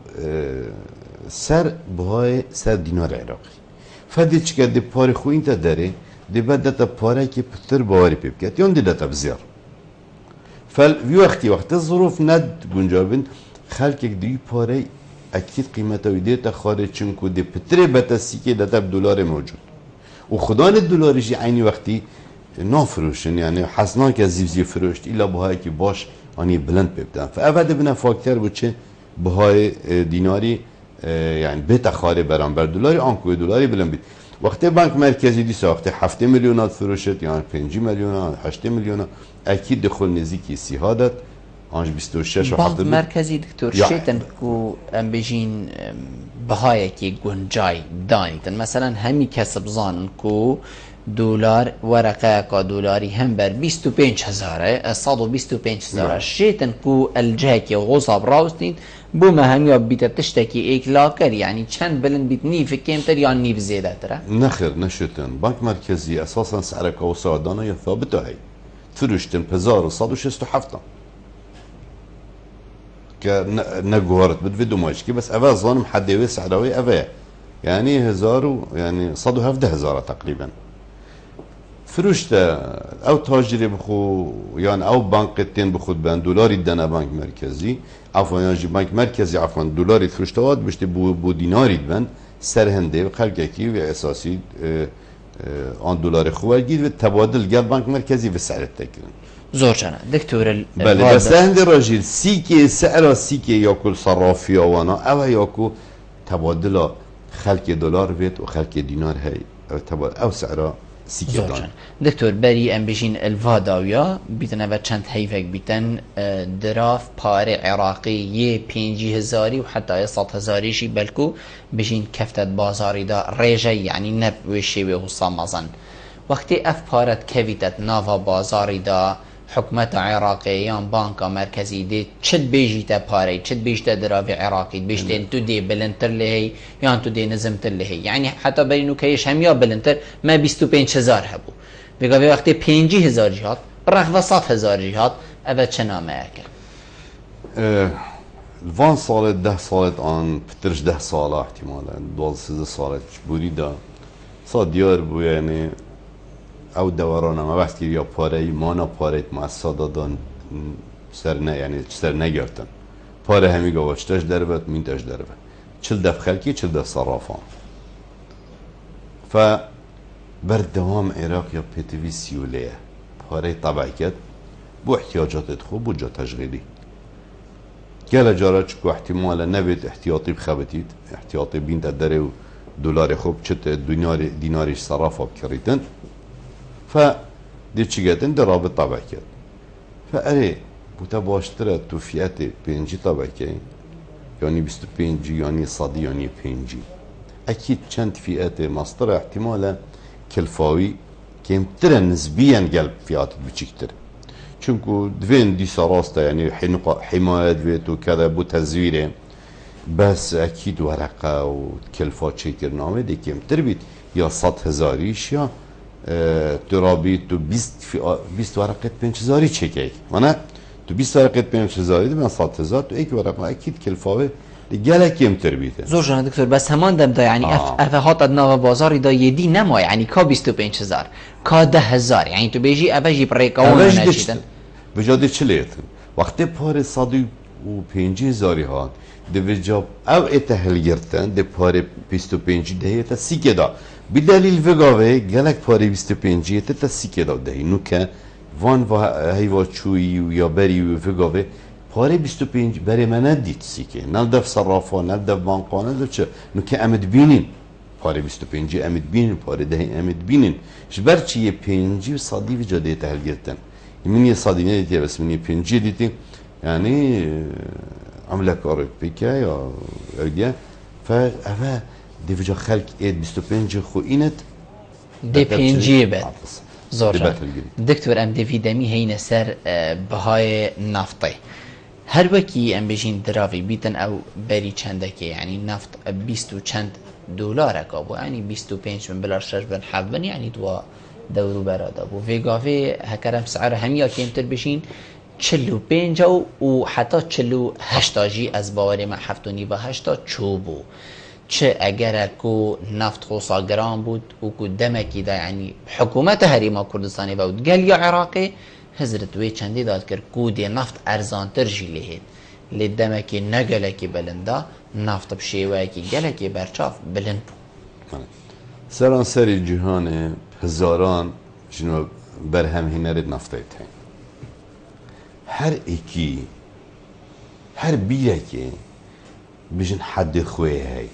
سر بهای سر دینار عراقی فدی چکه دي پاره خو اینتا داره دي بدتا پاره که بتر باوری پیب کرد یون دي دتا بزیار فالوی وقت الظروف ند گنجابن خلقك دي پاره اكيد قيمته ويديتا خارج چونكو دي بتري بتسيكي داتا بدولار موجود وخدان الدولار يجي عيني وقتي نافروشن يعني حسنا كزيف فروشت الا بهاي كي باش اني بلند ببدن فابد بنا فاكتور بوچه بهاي ديناري يعني بيتا خاري برانبر دولاري انكو دولاري بلند بيت وقتی بانک مرکزی دی ساخته 7 میلیونات فروشت يعني 5 میلیون 8 میلیون اكيد دخل نزيكي 30 داد آنج 26 و 7 مرکزی دکتر شیتن کو ام بجین بهای کی گنجای دانیتن مثلا همی کسب زانن کو دلار ورقه کا دلاری هم بر 25000 125,000 شیتن کو الجه کی غصب راوستین بو ما هم یا بیت تشتکی ایک لاکر یعنی چند بلند بیت نیف کمتر یا نیف زیاده تره نخیر نشتن بانک مرکزی اساسا سعر کا و سعدانه یا ثابته هی فروشتن 1167 كنجوهرت بدفيدو ماشكي بس أبا ظالم حد يوسع سعراوي أبا يعني 1000 يعني صدوا 11000 تقريبا فروشته أو تاجري بخو يعني أو بنكتين بخود بان دولار يدنا بنك مركزي عفوا يعني بنك مركزي عفوا دولار فروشته واد بشتي بو دينار يدبن سرهنده خلقكي وأساسي آن دلار خوال جيد والتبادل قال بنك مركزي بسعر التكرين زور جانا دكتور بله بس هندي راجل سيكي سعر سيكي ياكل صرافيا وانا او ياكو تبادل خلق دولار بيت وخلق دينار هي تبادل او سعر سيكي دان دكتور بري ام بيجين الفاداويا بيتنا و چند هيفك بيتن دراف پار عراقي يه 5000 وحتى 100,000 شي بلكو بيجين كفتت بازاري دا ريجه يعني نب وشي وصامزن وقتی اف پارت کویتت ناوا بازاری دا حکومت عراقیان بانک مرکزی دی چد بیجیت پاره چد بیجیت دراوی عراقی بیجتن تو دی بلندتر لهی یا تو دی نظمتر لهی یعنی حتی برینو کهش هم یا بلندتر ما 25,000 هبو بگه وقتی 50,000 جهات برخ و 100,000 جهات اوه چه نامه اکر الوان سالت 10 سالت آن پترش 10 ساله احتمالا 12 سالت بوری دا صاد دیار بو یعنی او دوران ما وقتی یا پاره مانا پاره مؤسسات دادن سر نه یعنی سر نگرتن پاره همی گواشتش دربت مینتش دربت چل دف خلکی چل دف صرافان ف بر دوام عراق یا پتوی سیوله پاره طبعی کد بو احتیاجات خوب بو جا تشغیلی گل جارا چکو احتمالا نبید احتیاطی بخبتید احتیاطی بین داره و دلار خوب چت دیناریش صرافا بکریتن ف دي چيگتن در رابط طبع کرد فأري بوتا باشتره تو فيات 5 طبقه يعني 25 يعني صدي يعني 5 اكيد چند فئات مصدر احتمالا كلفاوي كمتر نسبيا قلب فئات بچكتر چونكو دوين دي سراسته يعني حماية دويت وكذا بو تزويره بس اكيد ورقه وكلفات شكر نامه دي كمتر بيت يا 100,000 يا ترابي تو 20 ورقه 5,000 چكي وانا تو 20 ورقه 5,000 من 100,000 تو ايك ورقه اكيد كلفاوي گله کمتر بیته زور جان دکتر بس همان دم دا یعنی اف هات ادنا بازاری دا یدی نما یعنی کا 25000 کا 10000 یعنی تو بیجی اوجی پریکاون نشیدن بجاده چلیتن وقتی پاره 150,000 ها دوجاب او اتهل گرتن ده پاره 25 دهی تا 30 دا بدلیل وگاوه گلک پاره 25 تا 30 دا دهی نو که وان و هیوا چویی و یا بری و وگاوه پاره 25 بری من ندید سیکه ندف صرافا ندف بانقا ندف چه نو که امد بینین پاره 25 امد بینین پاره دهی امد بینین جبر چی یه 5 و صادی و جاده اتهل گرتن من یه صادی ندیدی بس من یه 5 دیدی یعنی عمله کار پیکه یا ارگه فا دیوجا خلق اید 25 خو اینت دی 5 بد زور دکتور ام دیویدمی هین سر بهای نفطی هر وکی ام بجین دراوی بیتن او بری چنده که یعنی نفط 20 و چند دلار کابو یعنی 25 من بلار شش بن حبن یعنی دوا دورو برادا بو ویگاوی هکرم سعر همیا کمتر بشین 45 و حتی 48 جی از باور من 7.8 چوبو چه اگر کو نفت خوصا گرام بود و کو دمکی دا یعنی حکومت هریما کردستانی بود گل یا عراقی حضرت وی چندی داد کرد کو دی نفت ارزانتر جی لهید لی دمکی نگلکی بلنده نفت بشیوه کی گلکی برچاف بلند بود سرانسر جهان هزاران جنو برهم هنر نفته تین هر ایکی هر بیره که بجن حد خواه هی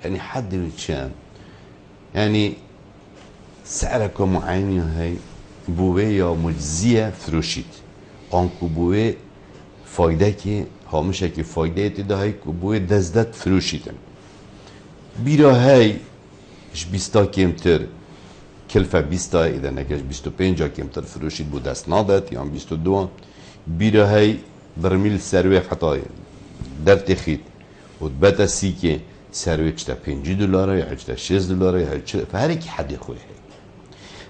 يعني حد چند يعني سعرك معين هي بوه یا مجزیه فروشید آنکو بوه فایده که هامشه که فایده تیده هی که بوه دزدت فروشیدن بیرا هی 20 کمتر کلفه 20 ایده نکش 25 کمتر فروشید بود دست نادت یا 22 بیرا هی برمیل سروه حتی در تخید و بتا سی که سروی چتا 5 دلاره یا چتا 6 دلاره یا فهر کی حد خواه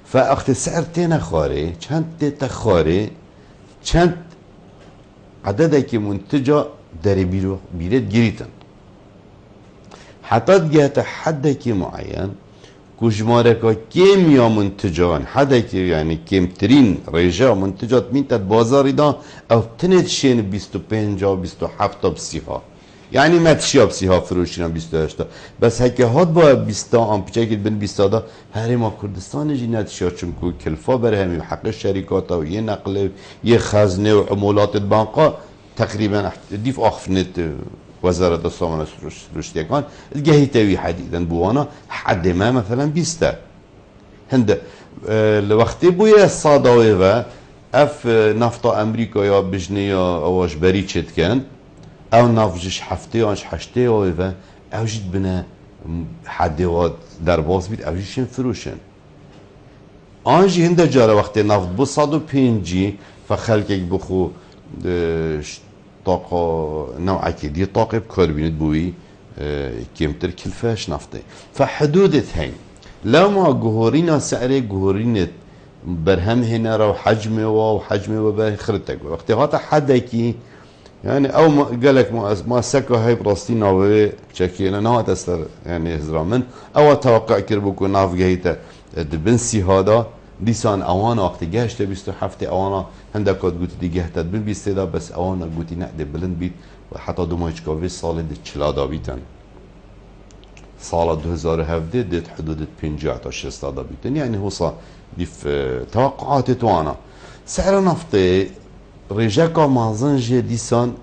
فاخت سعر تینا خاره چند تیتا خاره چند عدده که منتجا در بیرد گریتن حتی گهت حده که معین کجماره که کم یا منتجان حده که یعنی کمترین ریجا منتجات میتد بازاری دا او تنید شین 25 و 27 بسیها یعنی متشیاب سیها فروشینا 28 بس هکه هات با 20 آمپیچه که بین 20 دا هر ما کردستان جینت شیا چون که کلفا بر همین حق شریکات و یه نقل یه خزنه و عمولات بانقا تقریبا دیف آخفنت وزارت سامانه رشدیکان گهی تاوی حدیدن بوانا حد ما مثلا 20 هنده لوقتی بوی صادوی و اف نفط امریکا یا بجنه یا اواش بری چید کن او نافجش هفته آنش هشته و اوجید بنا حدوات در باز بید اوجیشن فروشن آنجی هنده جاره وقتی نفت بو 105 فخلقك بخو طاقة نوعا كدي طاقة بكربونات بوي كمتر كلفاش نفطي فحدودة هين لو ما جهورينا سعر جهورينة برهم هنا رو حجمه وحجمه وبخرتك وقت هذا حدا كي يعني او ما قالك ما سكه هاي براستين او شكل انا هذا استر يعني هزرامن او توقع كربكو ناف جهيته دبنسي هذا دیسان آوان وقتی گشت 27 آوانا هندک کد گوتی دیگه هتد بن 20 دا بس آوانا گوتی نه بلند بید و حتی دو ماهیچکاوی سال ده 40 دا بیتن سال 2017 دید حدود 50 تا 60 دا بیتن یعنی هوصا دیف توقعات توانا سعر نفط رجاکا مازنجه دیسان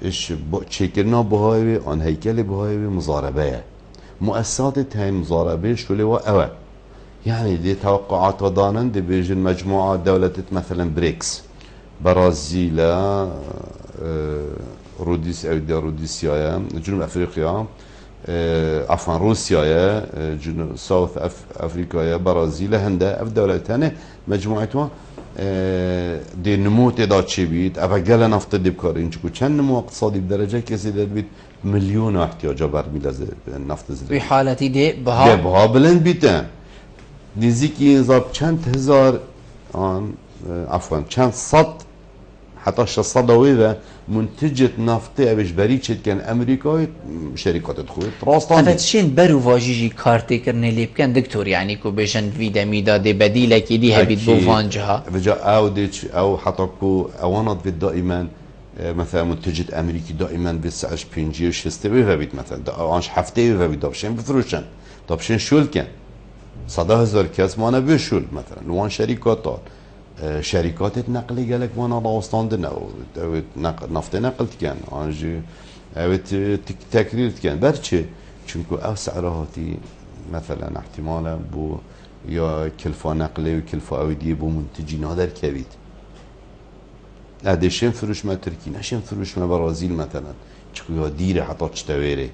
اش چکرنا بهایی آن هیکل بهایی مزاربه مؤسسات تاین مزاربه شولی و اوه يعني دي توقعات ودانن دي بيجن مجموعة دولة مثلا بريكس برازيل روديسيا جنوب افريقيا عفوا روسيا جنوب ساوث افريقيا برازيل هندا اف دولتان مجموعتها دي نمو تعداد چه بيت اف قال نفط دي بكارين چكو چند نمو اقتصادي بدرجة كسي داد بيت مليون احتياجا برميل نفط زي في حالتي دي بها بلند بيتن نزدیکی نزاب چند هزار آن عفوا چند صد حتى الصدوي ذا منتجة نفطي أبيش بريتشت كان أمريكا شركات تدخل راستان افتشين برو واجيجي كارتي كرني اللي بكان دكتور يعني كو بيجن فيدا ميدا دي بديلة كي دي هبيت بوفانجها فجاء أو ديش أو حتى كو أوانات في دائما مثلا منتجة أمريكي دائما بيسعش بينجي وشستوي فبيت مثلا أنش حفتي فبيت دابشين بفروشن دابشين شول كان 100,000 كاس ما أنا بشول مثلا وان شركات شركات نقلي قالك وانا راستاندن او نفط نقلت كان انجي او تكرير كان برشي چونكو او سعراتي مثلا احتمالا بو يا كلفه نقلي وكلفه اوديه بو منتجين هذا كبيت ادشين فروش ما تركي نشين فروش ما برازيل مثلا چكو ديره حتى تشتويري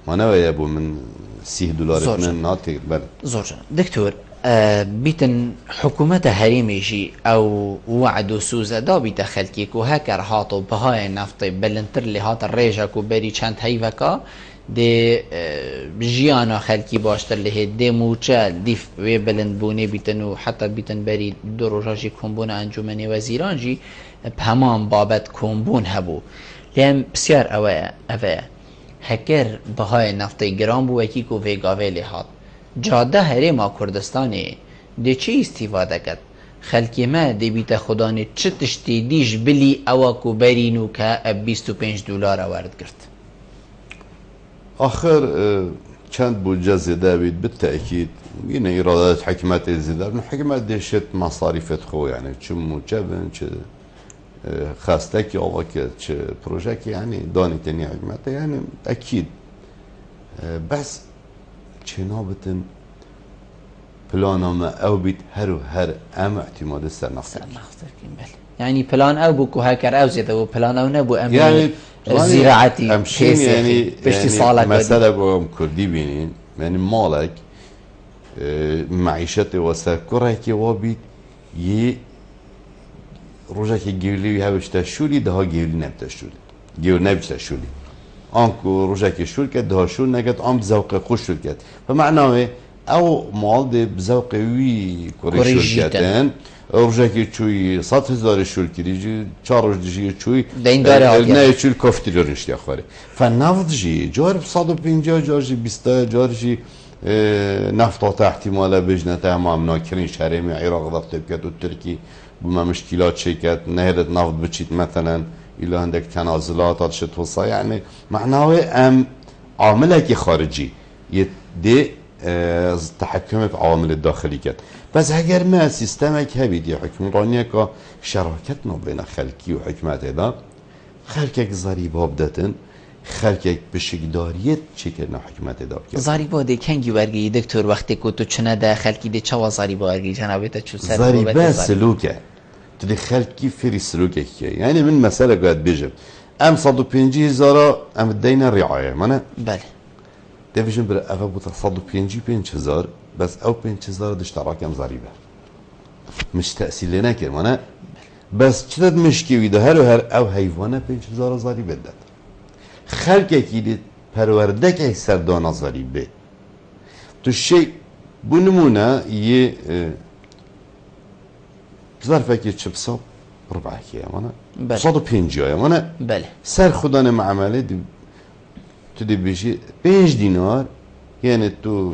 ما نويا بو من $6 من ناتي بل زور دكتور بيتن حكومة هريميجي او وعد وسوزة دا بيت خلقيك وهكر هاتو بهاي نفطي بلنتر اللي هات الريجاك وبري چند هيوكا دي جيانا خلقي باشتر اللي دي موچال ديف وي بلند بوني بيتن وحتى بيتن بري دروجاجي كومبون انجمن وزيران جي بهمان بابت كومبون هبو لهم بسيار اوه هكر بهاي نفطي جرام بو وكيكو ويگاوه اللي هات جاده هرما کردستانی دی چی استفاده کرد خلکی ما دی بیت خدانی چه تشتی دیش بلی اواکو برینو که $25 وارد کرد آخر چند بودجه زیاده بید بالتأكيد یعنی ایرادات حکمت زیاده من حکمت دیشت مصاريفت خو يعني چه موجبن چه خاسته که آقا که چه پروژه که يعني دانی تنی حکمت يعني اكيد بس چنابتن پلانما او بیت هر ام اعتماد سر نفسك يعني بلان او بوكو هاكر او زيادة و بلان او نبو ام يعني زراعتي امشين يعني مسألة قوم كردي بينين يعني مالك معيشتي وسكره كي وابيت ي روجا كي جيولي هاوش تشولي ده جيولي نبتشولي جيول نبتشولي آنکو روزی که شول کرد ده شول نکرد آن بذوق خوش شول کرد فمعناه او مال ده بذوق وی کاری شول کردن روزی که چوی 100,000 شول کردی 4 روز دیگه چوی نه چول کافتی رو نشتی آخره فنفط جی جار 150 جار جی 20 جار جی نفطات احتمالا بجنه تمام ناکرین شهرمی عراق ضبط بکرد و ترکی بما مشکلات شرکت نهرت نفط بچید مثلا إلى عندك تنازلات هذا توصى يعني معناه ام عاملك خارجي يدي تحكم في عوامل الداخلي كات بس اگر ما سيستمك هبيد يحكم رانيك شراكتنا بين خلقي وحكمات هذا خلقك ضريبه بدتن خلقك بشكداريت شكلنا حكمات هذا ضريبه دي كانجي ورغي دكتور وقتی کو تو چنه ده خلقي دي چوا ضريبه ورغي جنابته چو سر ضريبه سلوكه تدخل كيف في سلوكك يعني من مسألة قاعد بيجب أم 150,000 أم الدينا الرعاية مانا بله تفجن برا أفا بوتا 150,000 بس أو 5,000 دشتراك أم ضريبة مش تأثير لنا كده مانا بس شدد مشكي ويدا هر أو هيفوانا 5,000 ضريبة دات خلقك يدي پروردك أي سردانا ضريبة تو الشيء بنمونا ظرفك يتشبسو ربعك يا مانا صادو 50 يا مانا بله سر خدانه معامله تدي بيجي 5 دينار يعني تو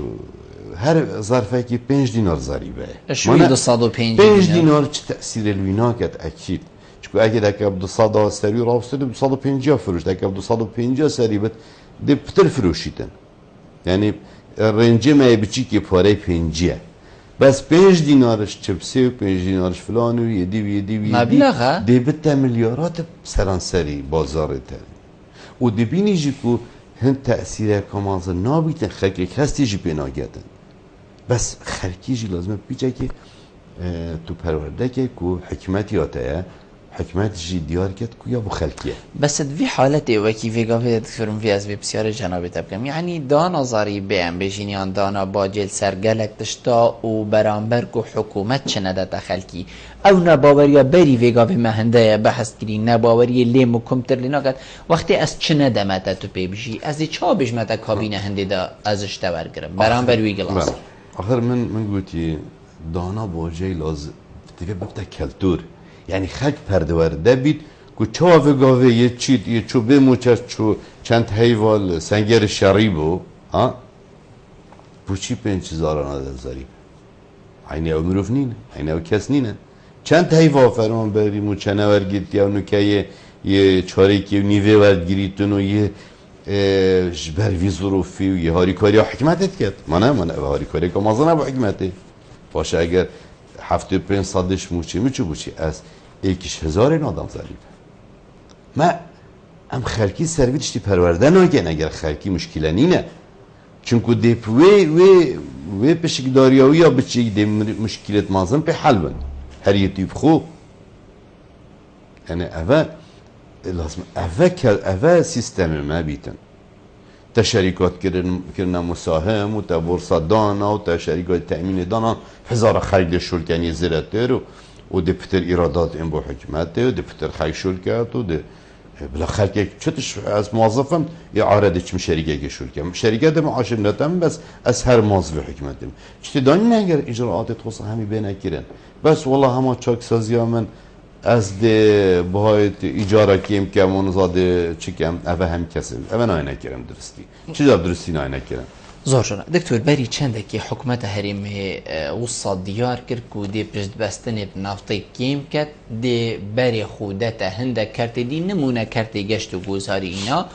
هر ظرفك 5 دينار ضريبه شوي دو صادو 5 دينار چه تاثير الويناكت اكيد چكو اگه دك ب 200 سری راست دو 150 فروش دك ب 250 سری بت دي بتر فروشيتن يعني رنج ما بچي كي پاره 50 بس 5 دينارش چپسي و 5 دينارش فلان و يدي مبلغه دي بتا مليارات سرانسري بازار تاني و دي بيني جيكو هن تأثيره كمانز نابيتن خلقك هستي جي بيناگتن بس خلقي جي لازم بيجا كي تو پرورده که کو حکمتی آتایه حکمت جی دیار کرد کو یا بو خلقیه بس في حالتي وكي في قافية دكتور مفياز في بسيارة جنابي تبكم يعني دانا ضريبه ام بجينيان دانا باجل سرگلك تشتا و برانبركو حكومت چنده تخلقي او نباوريا بري في قافي مهنده بحث كري نباوريا ليمو كمتر لناقت وقتی از چنده متا تو پی بجي از چا بج متا كابينه هنده دا ازش تور گرم برانبر وی گلاس آخر من قلتي دانا باجي لازم تفي ببتا كالتور یعنی خلق پردورده بید که چه وگاوه یه چید یه چو بموچه چو چند حیوال سنگر شریبو ها بو چی 5000 آده زریب اینه او مروف نینه اینه او کس نینه چند حیوال فرمان بریم و چه نورگید یا نکه یه چاره که نیوه وردگیریتون و یه بروی ظروفی و یه هاریکاری ها حکمتت کرد من هاریکاری که مازنه با حکمته باشه اگر 75 صدش موچی بوچی از 1000 این آدم زریبه ما ام خلکی سرویدشتی پرورده ناگن اگر خلکی مشکل نینه چونکو دیپ وی پشکداریاوی یا بچه دی مشکلت مازن به حل بند هر یه دیپ خوب یعنی اوه لازم اوه سیستم ما بیتن تا شرکات کردن مساهم و تا بورصا دانا و تا شرکات تأمین دانا هزار خرید شرکنی زیرته و ده پتر ایرادات این با حکمته و ده پتر خیلی شرکت و ده بالاخره که چطورش از موظفم یا عارض چم شرکتی شرکت شرکت معاش ندم بس از هر موظف حکمتیم چطور دانی نگر اجراعات توصل همی بین کردن بس والله همه چاک سازی من از ده باید اجاره کیم که من زاده چکم اوه هم کسی اوه نای نکردم درستی چی دار درستی نای نکردم زور شنا دکتور بری چنده که حکومت هریم وصل دیار کرد که دی پشت بستن نفتی کیم کرد دی بری خودت هنده کرده دی نمونه کرده گشت و گوزاری اینا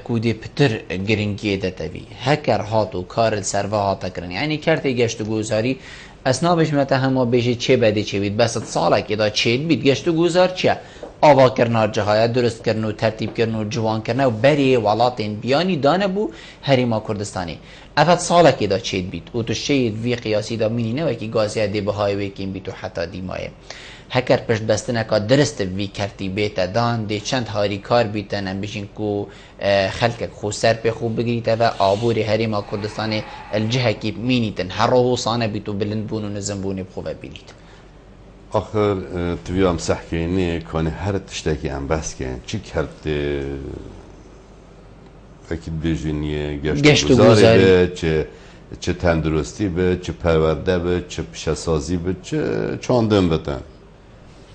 که دی پتر گرنگی دتوی هکر هات و کار سروا هاتا کرن یعنی کرده گشت و گوزاری اسنابش متهما بشه چه بده چه بید بس ساله که دا چه بید گشت و گوزار چه آوا کرنا جهایت درست کرنو ترتیب کرنو جوان کرنو بری ولاتین بیانی دانه بو هریما کردستانی افت ساله که دا چید بید او تو شید وی قیاسی دا مینینه و که گازی دی بهای ویکین بید و حتی دیمایه هکر پشت بستنه که درست وی کرتی بیت دان دی چند هاری کار بیتن هم بشین که خلق خو سر په خوب بگیریده و آبور هریما کردستانی الجهه که مینیتن هر رو سانه بیتو بلند بون و نزم بونه بخوبه بینید آخر توی هم سحکینه کنه هر تشتکی هم بس کن چی کرد اکید بیجونیه گشت و گذاری به چه تندرستی به چه پرورده به چه پیشسازی به چه چاندن بتن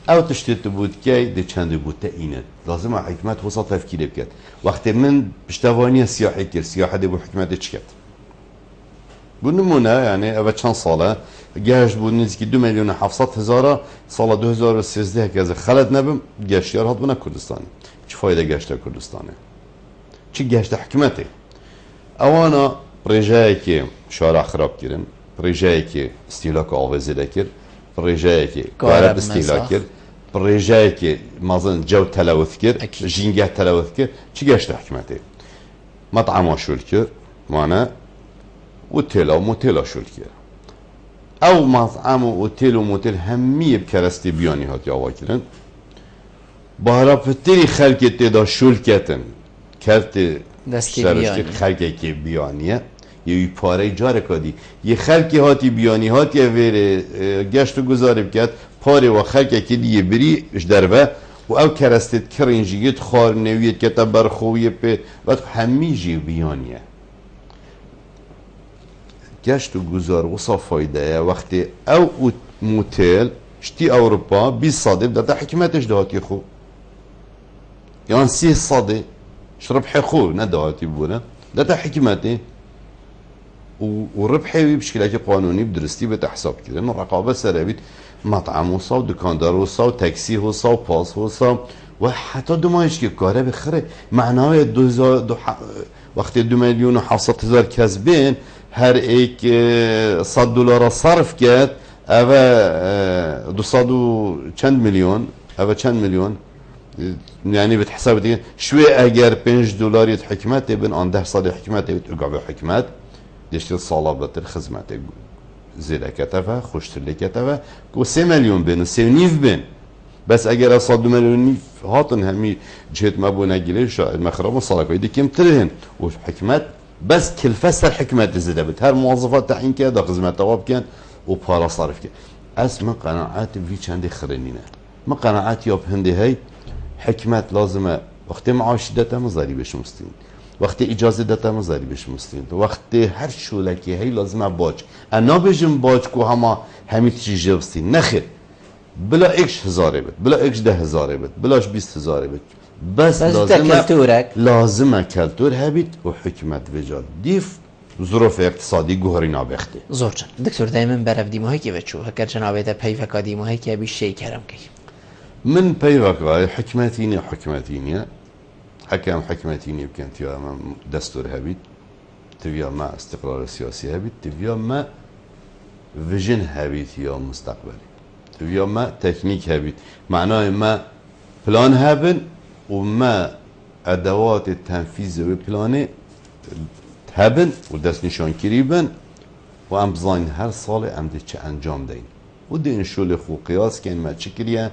او تشتیت بود که ده چنده بوده اینه لازم حکمت وصل تفکیره بکرد وقتی من پشتوانی سیاحی کرد سیاحه ده بو حکمت چی کرد بو نمونه یعنی اوه چند ساله گشت بود نزدیکی 2,700,000 سال 2013 که از خلط نبیم گشتیار هات بنا کردستانی چه فایده گشت کردستانه چه گشت حکمته اوانا پروژه‌ای که شارع خراب کردن پروژه‌ای که استهلاک آوازه کرد پروژه‌ای که کارب استهلاک کرد پروژه‌ای که مازن جو تلوث کرد جینگه تلوث کرد چه گشت حکمته مطعم شول کرد معنی اوتیل و موتیل شول کرد او مطعم و اوتیل و موتیل همیه بکرستی بیانی هات یا واکرن بارا پتری خلقی تیدا شول کتن کرد شرشتی خلقی که بیانیه یه پاره جاره کدی یه خلقی هاتی بیانی هاتی ویره گشت و گذاره بکرد پاره و خلقی که دیگه بری اش دربه و او کرستید کرنجیت خار نویت که تا برخویه پی و همیجی بیانیه گشت و گذار وصا فایده وقتی او موتیل شتی اوروپا 20 صاده ده حکمتش دهاتی خو یعنی 30 صاده شربح خو ندهاتی بونه ده حکمته و ربحي بشكل قانوني بدرستي بتحساب كده انه الرقابه سرابيت مطعم وصا ودكاندار وصا وتاكسي وصا وباص وصا وحتى دمايش كي كاره بخره معناه 2000 وقت 2,700,000 كسبين هر ایک $100 صرف کرد اوه 200 چند میلیون اوه چند میلیون یعنی به حساب دیگه شوی اگر $5 حکمت بن آن 10 سال حکمت اقابه حکمت دشت سالا بتر خدمت زیرا کتفه خوشتر کتفه کو 3 میلیون بن 3.5 بن بس اگر 100 میلیون هاتن همی جهت مبونه گیرش مخرب صلاحی دی کم ترهن و حکمت بس كلفة سر حكمة زدبت هر موظفات تعين كده خدمة تواب كان وبارا صرف كده اسمع قناعات في چند خرنينه ما قناعات ياب هندي هاي حكمة لازمه وقت معاش داتا مزاري بش مستين وقت اجازه داتا مزاري بش مستين وقت هر شولكي هاي لازمه باج انا بجم باج كو هما همي تشي جوستين نخير بلا اكش هزاره بد بلا اكش 10,000 بد بلاش 20,000 بد بس لازمه کلتور هبید و حکمت وجاد دیف ظروف اقتصادی گوهری نابخته زور جان دکتور دائما برف دیماهایی که بچو هکر جنابه پیفکا دیماهایی که بی شی کرم کی من پیفکا حکمتینی حكم حكمتيني بكان تيا ما دستور هبيت تبيا ما استقرار سياسي هبيت تبيا ما فيجن هبيت يا مستقبلي تبيا ما تكنيك هبيت معناه ما بلان هبن وما ادوات التنفيذ وبلانه هبن ودست نشان كريبن وام بزاين هر سال ام دي چه انجام دين ودين شغل خو قياس كان ما تشكريا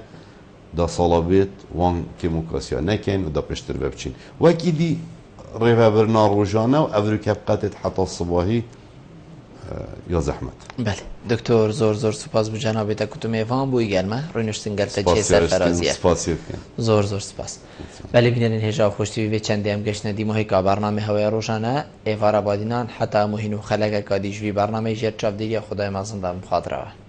دا صلابت وان که مکاسیا نکن و دا پشتر ببچین و اکی دی ریوه برنا روزانه و افرو کبقتت حتی صباحی یا زحمت بله دکتر زور سپاس بو جنابه تا کتو میفهم بوی گرمه روی نشتن گلتا چه سرفرازیه زور سپاس بله بینن هجاب خوشتی به چندی هم گشت ندی ماهی که برنامه هوای روزانه ایوار آبادینان حتی مهینو خلق کادیجوی برنامه جر چاف دیگه خدای مازن دارم خاطره